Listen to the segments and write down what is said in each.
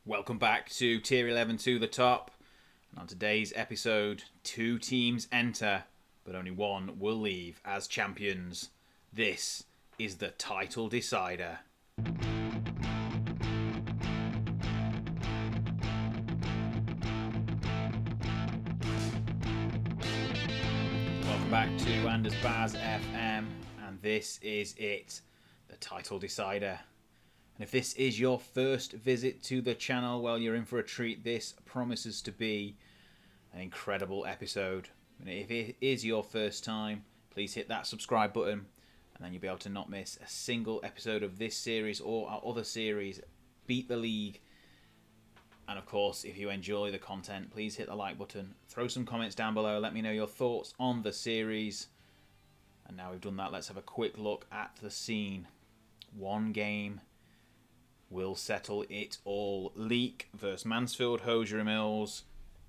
Welcome back to Tier 11 to the top. And on today's episode, 2 teams enter, but only 1 will leave as champions. This is the title decider. Welcome back to Anderzbaz FM, and this is it, the title decider. And if this is your first visit to the channel, well, you're in for a treat. This promises to be an incredible episode. And if it is your first time, please hit that subscribe button, and then you'll be able to not miss a single episode of this series or our other series, Beat the League. And of course, if you enjoy the content, please hit the like button, throw some comments down below, let me know your thoughts on the series. And now we've done that, let's have a quick look at the scene. One game will settle it all. Leek versus Mansfield Hosiery Mills,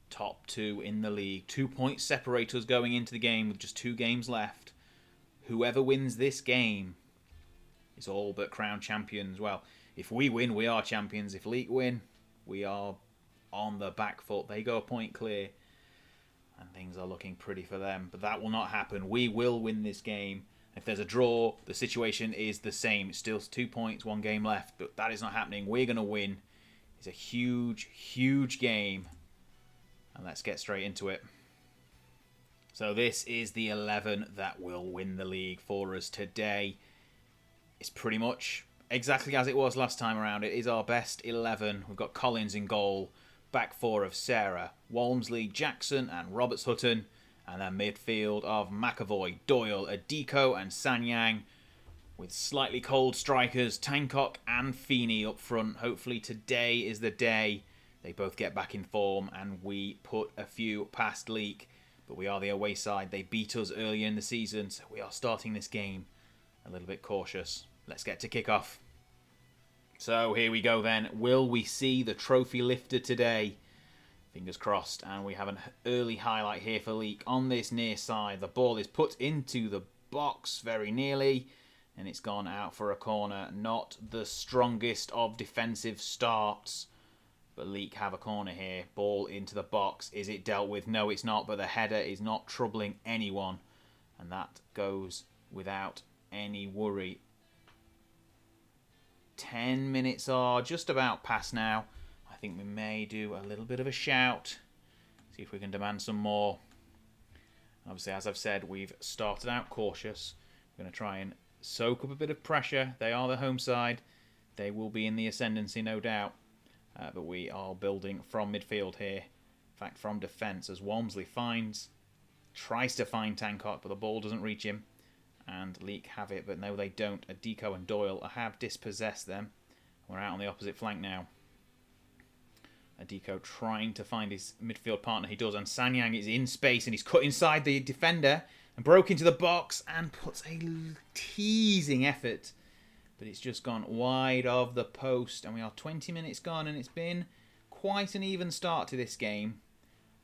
top 2 in the league. 2 points separate us going into the game with just 2 games left. Whoever wins this game is all but crowned champions. Well, if we win, we are champions. If Leek win, we are on the back foot. They go a point clear, and things are looking pretty for them. But that will not happen. We will win this game. If there's a draw, the situation is the same. It's still 2 points, 1 game left, but that is not happening. We're going to win. It's a huge, huge game. And let's get straight into it. So this is the 11 that will win the league for us today. It's pretty much exactly as it was last time around. It is our best 11. We've got Collins in goal, back 4 of Sarah, Walmsley, Jackson and Roberts Hutton. And then midfield of McAvoy, Doyle, Adiko and Sanyang, with slightly cold strikers, Tancock and Feeney up front. Hopefully today is the day they both get back in form and we put a few past Leek. But we are the away side. They beat us earlier in the season, so we are starting this game a little bit cautious. Let's get to kick-off. So here we go then. Will we see the trophy lifter today? Fingers crossed, and we have an early highlight here for Leek on this near side. The ball is put into the box very nearly, and it's gone out for a corner. Not the strongest of defensive starts, but Leek have a corner here. Ball into the box. Is it dealt with? No, it's not, but the header is not troubling anyone, and that goes without any worry. 10 minutes are just about past now. I think we may do a little bit of a shout. See if we can demand some more. Obviously, as I've said, we've started out cautious. We're going to try and soak up a bit of pressure. They are the home side. They will be in the ascendancy, no doubt. But we are building from midfield here. In fact, from defence, as Walmsley tries to find Tancock, but the ball doesn't reach him. And Leek have it, but no, they don't. Adiko and Doyle have dispossessed them. We're out on the opposite flank now. Adiko trying to find his midfield partner. He does, and Sanyang is in space, and he's cut inside the defender and broke into the box and puts a teasing effort. But it's just gone wide of the post, and we are 20 minutes gone, and it's been quite an even start to this game.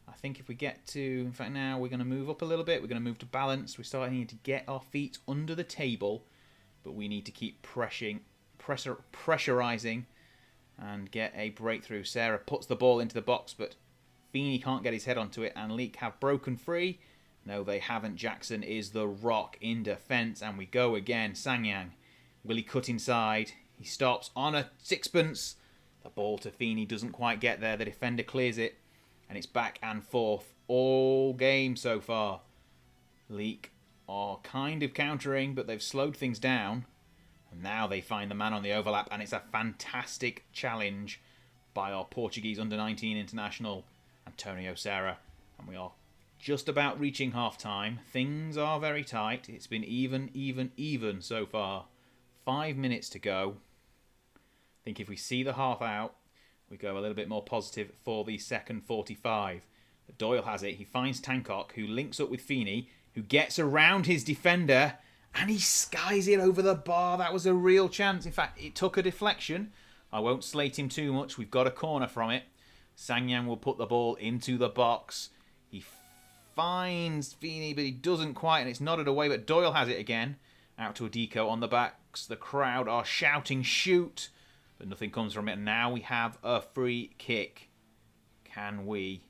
I think if we get to, in fact now we're going to move up a little bit. We're going to move to balance. We're starting to get our feet under the table, but we need to keep pressurizing and get a breakthrough. Sarah puts the ball into the box, but Feeney can't get his head onto it, and Leek have broken free. No, they haven't. Jackson is the rock in defence, and we go again. Sanyang, will he cut inside? He stops on a sixpence. The ball to Feeney doesn't quite get there. The defender clears it, and it's back and forth all game so far. Leek are kind of countering, but they've slowed things down. And now they find the man on the overlap, and it's a fantastic challenge by our Portuguese under-19 international, Antonio Serra. And we are just about reaching half-time. Things are very tight. It's been even so far. 5 minutes to go. I think if we see the half out, we go a little bit more positive for the second 45. But Doyle has it. He finds Tancock, who links up with Feeney, who gets around his defender, and he skies it over the bar. That was a real chance. In fact, it took a deflection. I won't slate him too much. We've got a corner from it. Sanyang will put the ball into the box. He finds Feeney, but he doesn't quite, and it's nodded away, but Doyle has it again. Out to Adiko on the backs. The crowd are shouting, shoot. but nothing comes from it. And now we have a free kick. Can we,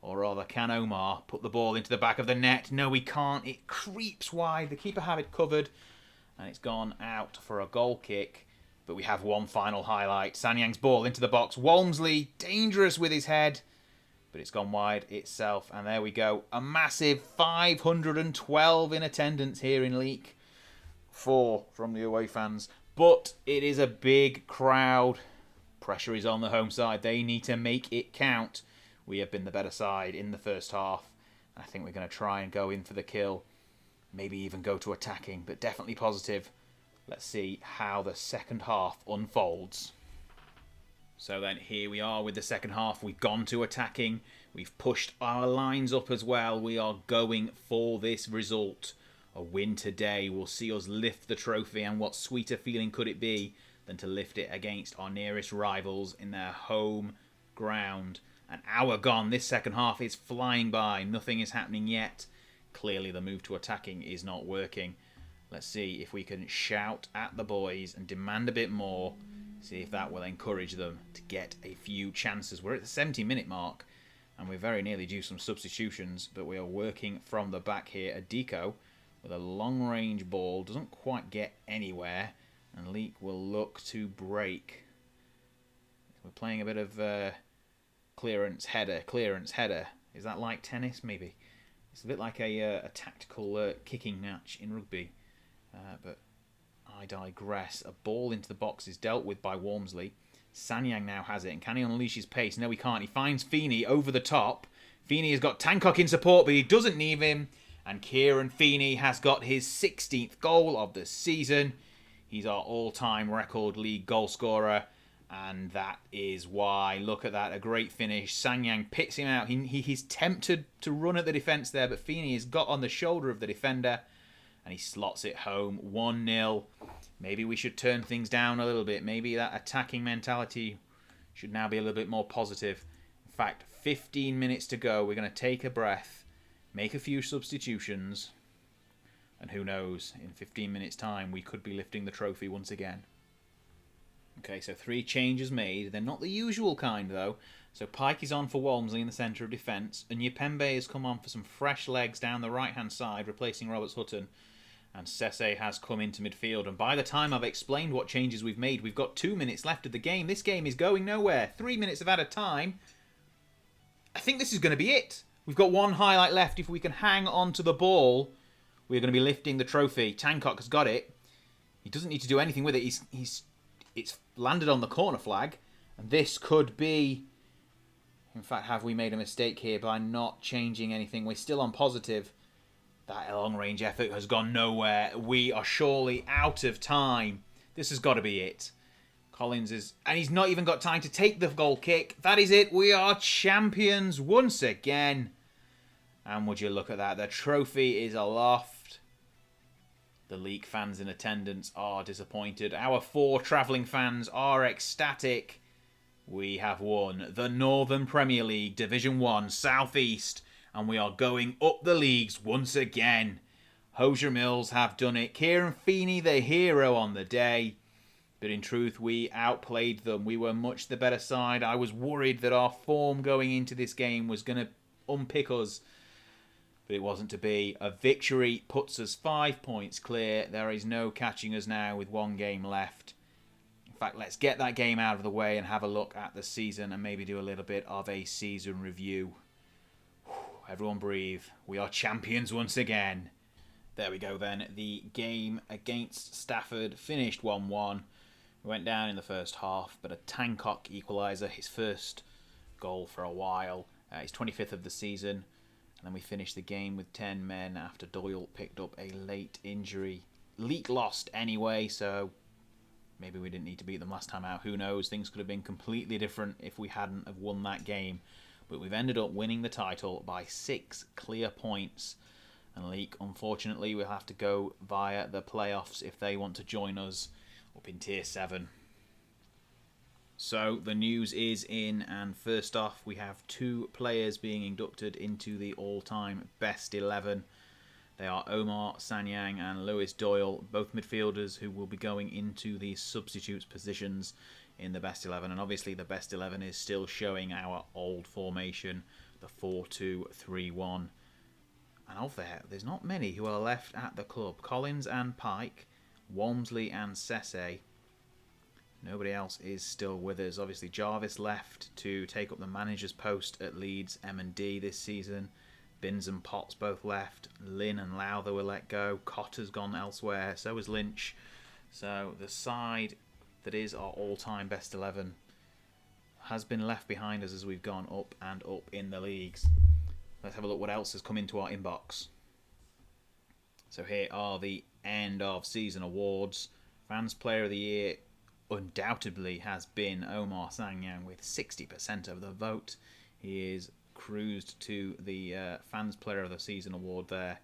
or rather can Omar, put the ball into the back of the net? No, we can't. It creeps wide. The keeper had it covered, and it's gone out for a goal kick. But we have one final highlight. Sanyang's ball into the box. Walmsley, dangerous with his head, but it's gone wide itself. And there we go. A massive 512 in attendance here in Leek. 4 from the away fans. But it is a big crowd. Pressure is on the home side. They need to make it count. We have been the better side in the first half. I think we're going to try and go in for the kill. Maybe even go to attacking, but definitely positive. Let's see how the second half unfolds. So then here we are with the second half. We've gone to attacking. We've pushed our lines up as well. We are going for this result. A win today will see us lift the trophy, and what sweeter feeling could it be than to lift it against our nearest rivals in their home ground. An hour gone. This second half is flying by. Nothing is happening yet. Clearly the move to attacking is not working. Let's see if we can shout at the boys and demand a bit more. See if that will encourage them to get a few chances. We're at the 70-minute mark, and we're very nearly due some substitutions, but we are working from the back here. Adiko with a long-range ball. Doesn't quite get anywhere, and Leek will look to break. We're playing a bit of clearance header. Is that like tennis? Maybe. It's a bit like a tactical kicking match in rugby. But I digress. A ball into the box is dealt with by Walmsley. Sanyang now has it, and can he unleash his pace? No, he can't. He finds Feeney over the top. Feeney has got Tancock in support, but he doesn't need him. And Kieran Feeney has got his 16th goal of the season. He's our all-time record league goal scorer, and that is why. Look at that, a great finish. Sanyang picks him out. He's tempted to run at the defence there, but Feeney has got on the shoulder of the defender, and he slots it home. 1-0. Maybe we should turn things down a little bit. Maybe that attacking mentality should now be a little bit more positive. In fact, 15 minutes to go. We're going to take a breath, make a few substitutions, and who knows, in 15 minutes' time, we could be lifting the trophy once again. Okay, so 3 changes made. They're not the usual kind, though. So Pike is on for Walmsley in the centre of defence, and Yapembe has come on for some fresh legs down the right-hand side, replacing Roberts Hutton. And Sese has come into midfield. And by the time I've explained what changes we've made, we've got 2 minutes left of the game. This game is going nowhere. 3 minutes of added time. I think this is going to be it. We've got one highlight left. If we can hang on to the ball, we're going to be lifting the trophy. Tancock has got it. He doesn't need to do anything with it. It's landed on the corner flag. And this could be... In fact, have we made a mistake here by not changing anything? We're still on positive. That long-range effort has gone nowhere. We are surely out of time. This has got to be it. Collins is... And he's not even got time to take the goal kick. That is it. We are champions once again. And would you look at that. The trophy is aloft. The Leek fans in attendance are disappointed. Our 4 travelling fans are ecstatic. We have won the Northern Premier League Division 1 South East. And we are going up the leagues once again. Hosiery Mills have done it. Kieran Feeney, the hero on the day. But in truth, we outplayed them. We were much the better side. I was worried that our form going into this game was going to unpick us. But it wasn't to be. A victory puts us 5 points clear. There is no catching us now with 1 game left. In fact, let's get that game out of the way and have a look at the season and maybe do a little bit of a season review. Everyone breathe. We are champions once again. There we go then. The game against Stafford finished 1-1. We went down in the first half, but a Tancock equaliser, his first goal for a while. His 25th of the season. And then we finished the game with 10 men after Doyle picked up a late injury. Leek lost anyway, so maybe we didn't need to beat them last time out. Who knows? Things could have been completely different if we hadn't have won that game. But we've ended up winning the title by 6 clear points. And Leek, unfortunately, will have to go via the playoffs if they want to join us up in Tier 7. So the news is in, and first off, we have 2 players being inducted into the all-time best 11. They are Omar Sanyang and Lewis Doyle, both midfielders who will be going into the substitutes positions in the best 11, and obviously the best 11 is still showing our old formation, the 4-2-3-1. And of there's not many who are left at the club. Collins and Pike, Walmsley and Sesse. Nobody else is still with us. Obviously Jarvis left to take up the manager's post at Leeds M&D this season. Binns and Potts both left. Lynn and Lowther were let go. Cotter's gone elsewhere. So is Lynch. So the side that is our all-time best 11 has been left behind us as we've gone up and up in the leagues. Let's have a look what else has come into our inbox. So here are the end of season awards. Fans Player of the Year undoubtedly has been Omar Sanyang with 60% of the vote. He is cruised to the Fans Player of the Season award there.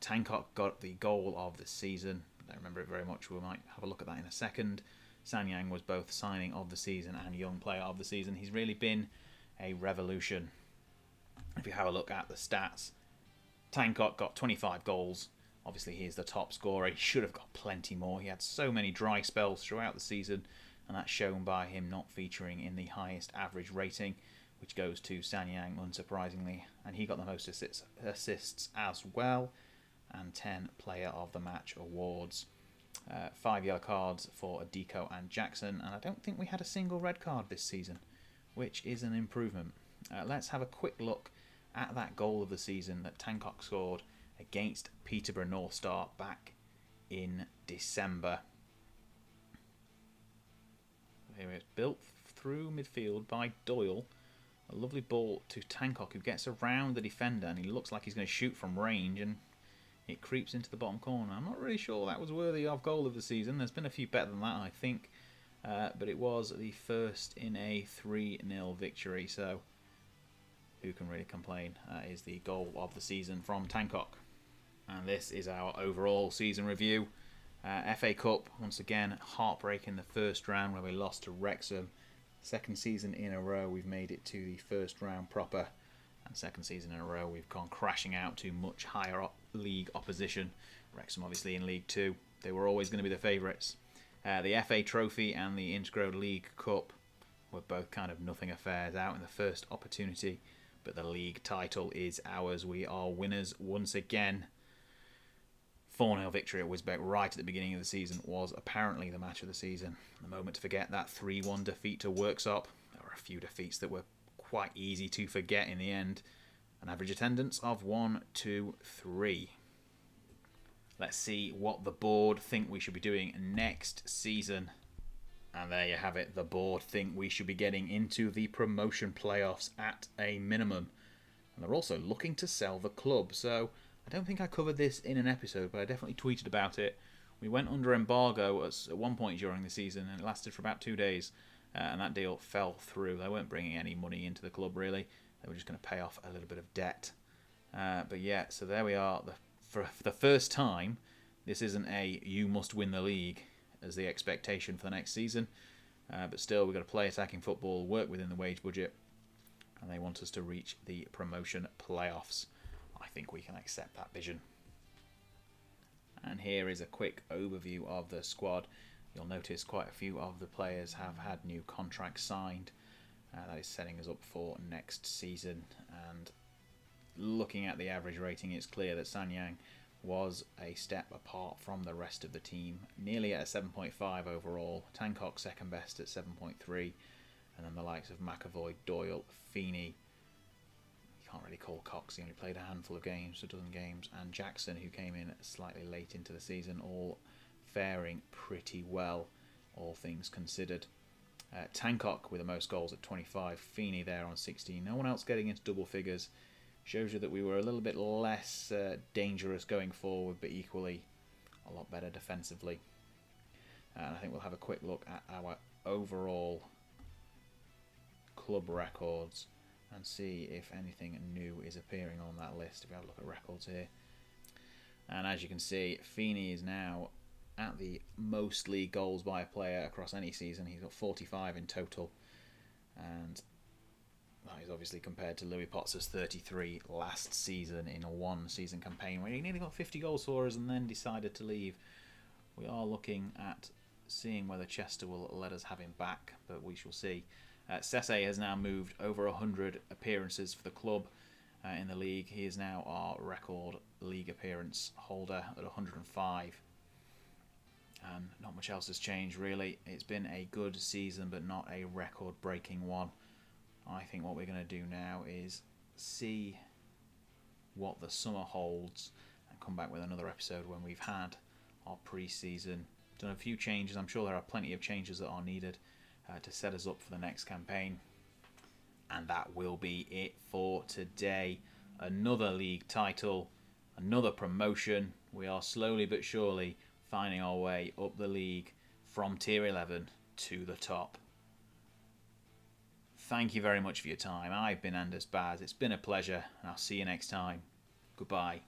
Tancock got the goal of the season. I don't remember it very much. We might have a look at that in a second. Sanyang was both signing of the season and young player of the season. He's really been a revolution. If you have a look at the stats, Tancock got 25 goals. Obviously, he is the top scorer. He should have got plenty more. He had so many dry spells throughout the season, and that's shown by him not featuring in the highest average rating, which goes to Sanyang, unsurprisingly. And he got the most assists as well, and 10 Player of the Match awards. 5 yellow cards for Adiko and Jackson, and I don't think we had a single red card this season, which is an improvement. Let's have a quick look at that goal of the season that Tancock scored against Peterborough North Star back in December. Here it's built through midfield by Doyle. A lovely ball to Tancock, who gets around the defender, and he looks like he's going to shoot from range, and it creeps into the bottom corner. I'm not really sure that was worthy of goal of the season. There's been a few better than that, I think. But it was the first in a 3-0 victory, so who can really complain? That is the goal of the season from Tancock. And this is our overall season review. FA Cup, once again, heartbreak in the first round where we lost to Wrexham. Second season in a row we've made it to the first round proper. And second season in a row we've gone crashing out to much higher league opposition. Wrexham obviously in League 2. They were always going to be the favourites. The FA Trophy and the Integro League Cup were both kind of nothing affairs out in the first opportunity. But the league title is ours. We are winners once again. 4-0 victory at Wisbech right at the beginning of the season was apparently the match of the season. The moment to forget that 3-1 defeat to Worksop. There were a few defeats that were quite easy to forget in the end. An average attendance of 1, 2, 3. Let's see what the board think we should be doing next season. And there you have it. The board think we should be getting into the promotion playoffs at a minimum. And they're also looking to sell the club. So I don't think I covered this in an episode, but I definitely tweeted about it. We went under embargo at one point during the season, and it lasted for about 2 days. And that deal fell through. They weren't bringing any money into the club, really. They were just going to pay off a little bit of debt. But yeah, so there we are. For the first time, this isn't a you must win the league as the expectation for the next season. But still, we've got to play attacking football, work within the wage budget, and they want us to reach the promotion playoffs. I think we can accept that vision. And here is a quick overview of the squad. You'll notice quite a few of the players have had new contracts signed. That is setting us up for next season. And looking at the average rating, it's clear that Sanyang was a step apart from the rest of the team. Nearly at a 7.5 overall. Tancock second best at 7.3. And then the likes of McAvoy, Doyle, Feeney. You can't really call Cox. He only played a handful of games, a dozen games. And Jackson, who came in slightly late into the season, all faring pretty well, all things considered. Tancock with the most goals at 25. Feeney there on 16. No one else getting into double figures. Shows you that we were a little bit less dangerous going forward, but equally a lot better defensively. And I think we'll have a quick look at our overall club records and see if anything new is appearing on that list. If we have a look at records here. And as you can see, Feeney is now at the most league goals by a player across any season. He's got 45 in total. And that is obviously compared to Louis Potts' 33 last season in a one-season campaign where he nearly got 50 goals for us and then decided to leave. We are looking at seeing whether Chester will let us have him back, but we shall see. Sese has now moved over 100 appearances for the club in the league. He is now our record league appearance holder at 105. And not much else has changed really. It's been a good season, but not a record-breaking one. I think what we're going to do now is see what the summer holds and come back with another episode when we've had our pre-season, done a few changes. I'm sure there are plenty of changes that are needed to set us up for the next campaign. And that will be it for today. Another league title, another promotion. We are slowly but surely finding our way up the league from Tier 11 to the top. Thank you very much for your time. I've been Anderzbaz. It's been a pleasure, and I'll see you next time. Goodbye.